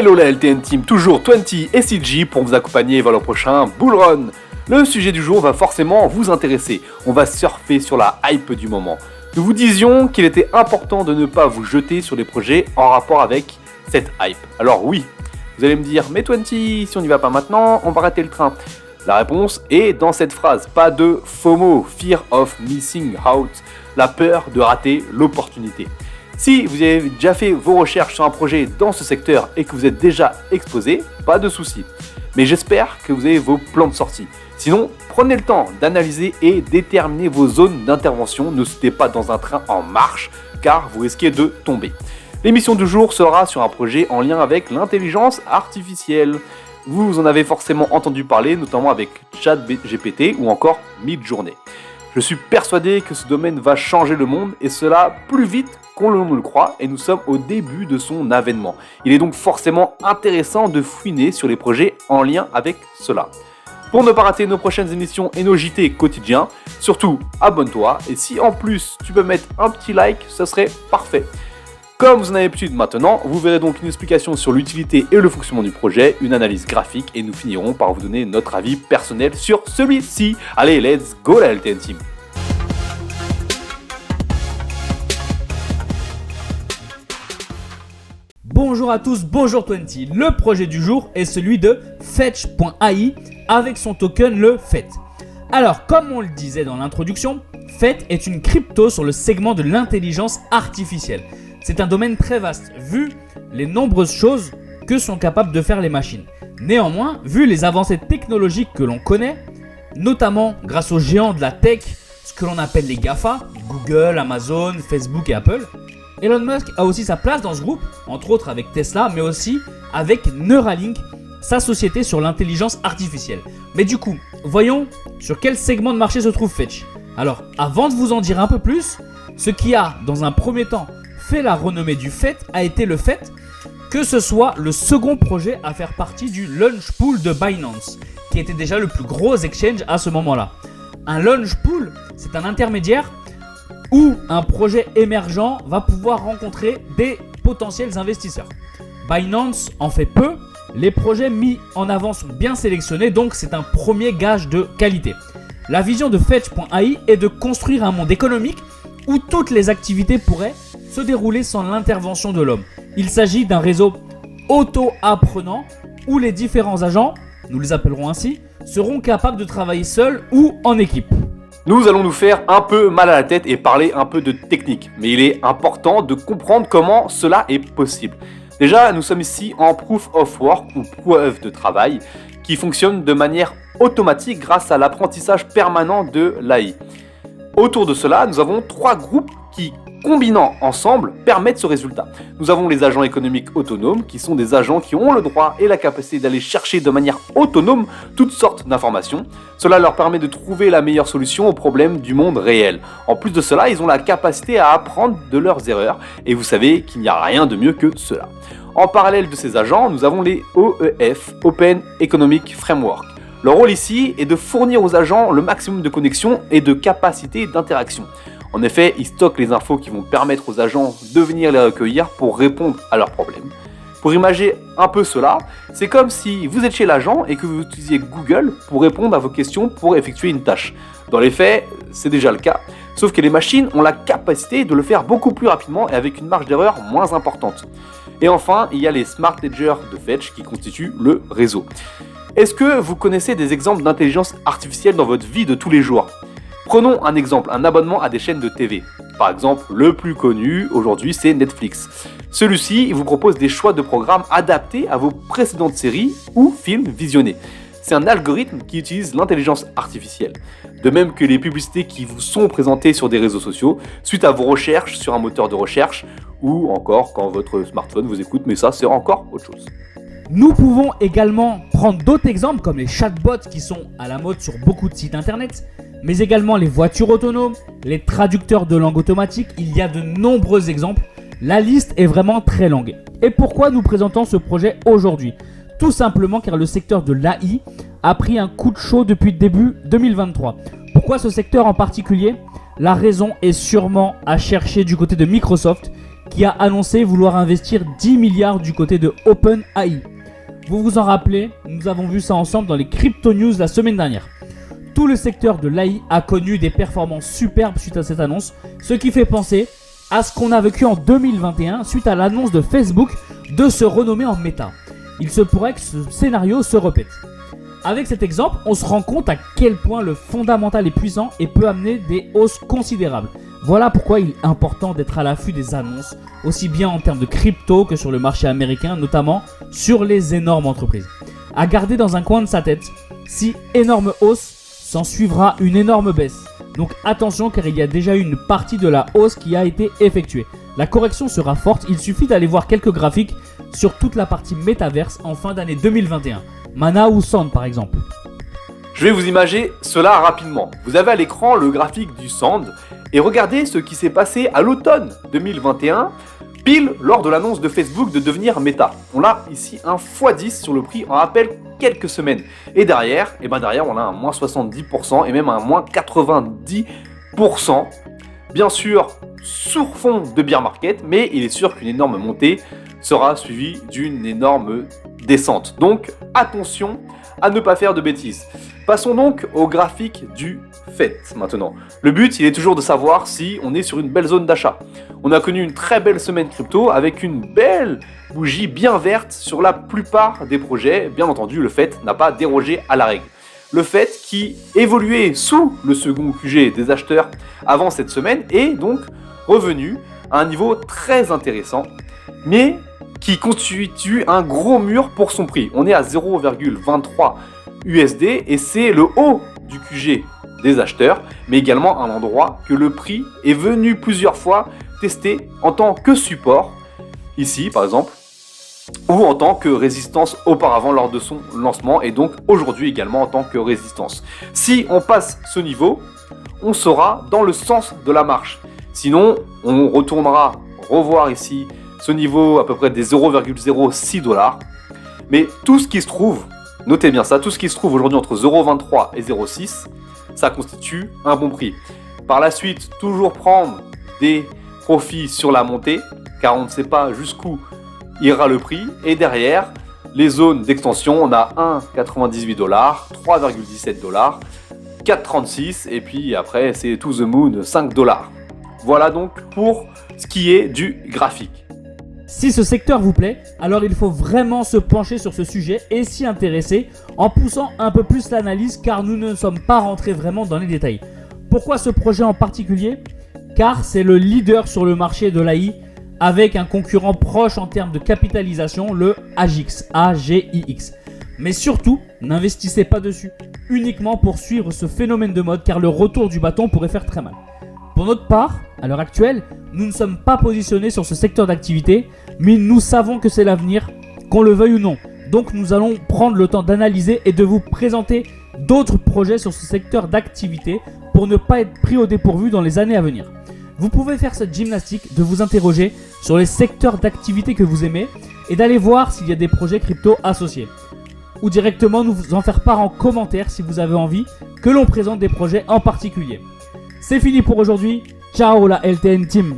Hello la LTN Team, toujours 20 et CG pour vous accompagner vers le prochain Bull Run. Le sujet du jour va forcément vous intéresser, on va surfer sur la hype du moment. Nous vous disions qu'il était important de ne pas vous jeter sur les projets en rapport avec cette hype. Alors oui, vous allez me dire, mais 20, si on n'y va pas maintenant, on va rater le train. La réponse est dans cette phrase, pas de FOMO, Fear of Missing Out, la peur de rater l'opportunité. Si vous avez déjà fait vos recherches sur un projet dans ce secteur et que vous êtes déjà exposé, pas de souci. Mais j'espère que vous avez vos plans de sortie. Sinon, prenez le temps d'analyser et déterminer vos zones d'intervention. Ne sautez pas dans un train en marche car vous risquez de tomber. L'émission du jour sera sur un projet en lien avec l'intelligence artificielle. Vous en avez forcément entendu parler, notamment avec ChatGPT ou encore Midjourney. Je suis persuadé que ce domaine va changer le monde et cela plus vite qu'on ne le croit et nous sommes au début de son avènement. Il est donc forcément intéressant de fouiner sur les projets en lien avec cela. Pour ne pas rater nos prochaines émissions et nos JT quotidiens, surtout abonne-toi et si en plus tu peux mettre un petit like, ce serait parfait. Comme vous en avez l'habitude maintenant, vous verrez donc une explication sur l'utilité et le fonctionnement du projet, une analyse graphique et nous finirons par vous donner notre avis personnel sur celui-ci. Allez, let's go la LTN Team. Bonjour à tous, bonjour 20. Le projet du jour est celui de Fetch.ai avec son token le FET. Alors, comme on le disait dans l'introduction, FET est une crypto sur le segment de l'intelligence artificielle. C'est un domaine très vaste, vu les nombreuses choses que sont capables de faire les machines. Néanmoins, vu les avancées technologiques que l'on connaît, notamment grâce aux géants de la tech, ce que l'on appelle les GAFA, Google, Amazon, Facebook et Apple, Elon Musk a aussi sa place dans ce groupe, entre autres avec Tesla, mais aussi avec Neuralink, sa société sur l'intelligence artificielle. Mais du coup, voyons sur quel segment de marché se trouve Fetch. Alors, avant de vous en dire un peu plus, ce qui a, dans un premier temps, fait la renommée du FET a été le fait que ce soit le second projet à faire partie du launch pool de Binance, qui était déjà le plus gros exchange à ce moment-là. Un launch pool, c'est un intermédiaire où un projet émergent va pouvoir rencontrer des potentiels investisseurs. Binance en fait peu, les projets mis en avant sont bien sélectionnés, donc c'est un premier gage de qualité. La vision de Fetch.ai est de construire un monde économique où toutes les activités pourraient se dérouler sans l'intervention de l'homme. Il s'agit d'un réseau auto-apprenant où les différents agents, nous les appellerons ainsi, seront capables de travailler seuls ou en équipe. Nous allons nous faire un peu mal à la tête et parler un peu de technique, mais il est important de comprendre comment cela est possible. Déjà, nous sommes ici en Proof of Work ou preuve de travail qui fonctionne de manière automatique grâce à l'apprentissage permanent de l'AI. Autour de cela, nous avons trois groupes qui, combinant ensemble, permettent ce résultat. Nous avons les agents économiques autonomes, qui sont des agents qui ont le droit et la capacité d'aller chercher de manière autonome toutes sortes d'informations. Cela leur permet de trouver la meilleure solution aux problèmes du monde réel. En plus de cela, ils ont la capacité à apprendre de leurs erreurs, et vous savez qu'il n'y a rien de mieux que cela. En parallèle de ces agents, nous avons les OEF, Open Economic Framework. Leur rôle ici est de fournir aux agents le maximum de connexions et de capacités d'interaction. En effet, ils stockent les infos qui vont permettre aux agents de venir les recueillir pour répondre à leurs problèmes. Pour imaginer un peu cela, c'est comme si vous êtes chez l'agent et que vous utilisiez Google pour répondre à vos questions pour effectuer une tâche. Dans les faits, c'est déjà le cas, sauf que les machines ont la capacité de le faire beaucoup plus rapidement et avec une marge d'erreur moins importante. Et enfin, il y a les Smart Ledger de Fetch qui constituent le réseau. Est-ce que vous connaissez des exemples d'intelligence artificielle dans votre vie de tous les jours ? Prenons un exemple, un abonnement à des chaînes de TV. Par exemple, le plus connu aujourd'hui, c'est Netflix. Celui-ci vous propose des choix de programmes adaptés à vos précédentes séries ou films visionnés. C'est un algorithme qui utilise l'intelligence artificielle. De même que les publicités qui vous sont présentées sur des réseaux sociaux, suite à vos recherches sur un moteur de recherche, ou encore quand votre smartphone vous écoute, mais ça c'est encore autre chose. Nous pouvons également prendre d'autres exemples comme les chatbots qui sont à la mode sur beaucoup de sites internet, mais également les voitures autonomes, les traducteurs de langue automatique. Il y a de nombreux exemples. La liste est vraiment très longue. Et pourquoi nous présentons ce projet aujourd'hui ? Tout simplement car le secteur de l'AI a pris un coup de chaud depuis début 2023. Pourquoi ce secteur en particulier ? La raison est sûrement à chercher du côté de Microsoft qui a annoncé vouloir investir 10 milliards du côté de OpenAI. Vous vous en rappelez, nous avons vu ça ensemble dans les Crypto News la semaine dernière. Tout le secteur de l'AI a connu des performances superbes suite à cette annonce, ce qui fait penser à ce qu'on a vécu en 2021 suite à l'annonce de Facebook de se renommer en Meta. Il se pourrait que ce scénario se répète. Avec cet exemple, on se rend compte à quel point le fondamental est puissant et peut amener des hausses considérables. Voilà pourquoi il est important d'être à l'affût des annonces, aussi bien en termes de crypto que sur le marché américain, notamment sur les énormes entreprises. À garder dans un coin de sa tête, si énorme hausse, s'en suivra une énorme baisse. Donc attention car il y a déjà eu une partie de la hausse qui a été effectuée. La correction sera forte, il suffit d'aller voir quelques graphiques sur toute la partie métaverse en fin d'année 2021. Mana ou Sand par exemple. Je vais vous imager cela rapidement. Vous avez à l'écran le graphique du Sand et regardez ce qui s'est passé à l'automne 2021, pile lors de l'annonce de Facebook de devenir Meta. On a ici un x10 sur le prix en à peine quelques semaines. Et derrière, on a un moins 70% et même un moins 90%. Bien sûr, sur fond de bear market, mais il est sûr qu'une énorme montée sera suivie d'une énorme descente. Donc attention à ne pas faire de bêtises. Passons donc au graphique du FET maintenant. Le but, il est toujours de savoir si on est sur une belle zone d'achat. On a connu une très belle semaine crypto avec une belle bougie bien verte sur la plupart des projets. Bien entendu, le FET n'a pas dérogé à la règle. Le FET qui évoluait sous le second QG des acheteurs avant cette semaine est donc revenu à un niveau très intéressant, mais qui constitue un gros mur pour son prix. On est à 0,23 USD et c'est le haut du QG des acheteurs, mais également un endroit que le prix est venu plusieurs fois tester en tant que support, ici par exemple, ou en tant que résistance auparavant lors de son lancement et donc aujourd'hui également en tant que résistance. Si on passe ce niveau, on sera dans le sens de la marche. Sinon, on retournera revoir ici ce niveau à peu près des 0,06 $. Mais tout ce qui se trouve, notez bien ça, tout ce qui se trouve aujourd'hui entre 0,23 et 0,6, ça constitue un bon prix. Par la suite, toujours prendre des profits sur la montée, car on ne sait pas jusqu'où ira le prix. Et derrière, les zones d'extension, on a 1,98 $, 3,17 $, 4,36 et puis après, c'est to the moon, 5 $. Voilà donc pour ce qui est du graphique. Si ce secteur vous plaît, alors il faut vraiment se pencher sur ce sujet et s'y intéresser en poussant un peu plus l'analyse car nous ne sommes pas rentrés vraiment dans les détails. Pourquoi ce projet en particulier ? Car c'est le leader sur le marché de l'AI avec un concurrent proche en termes de capitalisation, le AGIX. Mais surtout, n'investissez pas dessus, uniquement pour suivre ce phénomène de mode car le retour du bâton pourrait faire très mal. Pour notre part, à l'heure actuelle, nous ne sommes pas positionnés sur ce secteur d'activité, mais nous savons que c'est l'avenir, qu'on le veuille ou non. Donc nous allons prendre le temps d'analyser et de vous présenter d'autres projets sur ce secteur d'activité pour ne pas être pris au dépourvu dans les années à venir. Vous pouvez faire cette gymnastique de vous interroger sur les secteurs d'activité que vous aimez et d'aller voir s'il y a des projets crypto associés. Ou directement nous en faire part en commentaire si vous avez envie que l'on présente des projets en particulier. C'est fini pour aujourd'hui. Ciao la LTN Team.